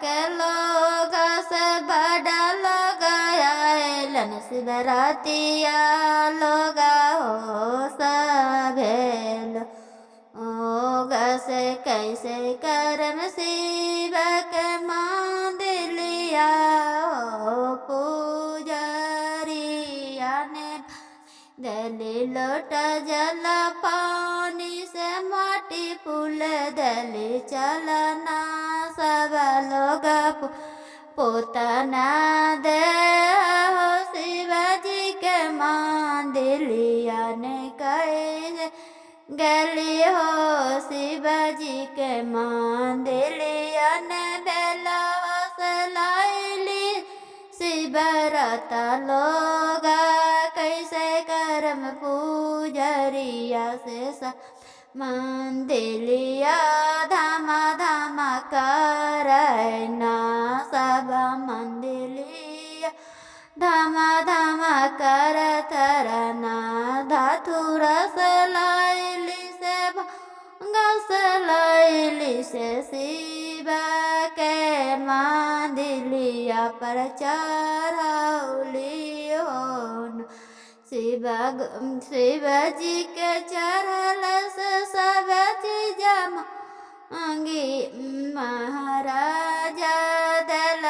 के लोग से बड़ा लोग आयलन शिवरातिया लोग हो सभे लोग से कैसे करम शिव के मंदिलिया हो पूजरिया ने दली लोटा जल पानी से माटी फूल दली चलना सब लोग पोतना दे हो शिवजी के मंदिलिया ने कैसे गली हो शिवजी के मंदिलिया ने बेलवा से लाइली शिवरता लोग कैसे करम पूजरिया से मंदिलिया धामा धामा करना सब मंदिलिया धामा धामा कर थरना धातुर से लाइली से गस लाइली से शिव के मंदिलिया पर चढ़ौली हो शिवजी के चढ़ल से सब चीज मांगी महाराजा दल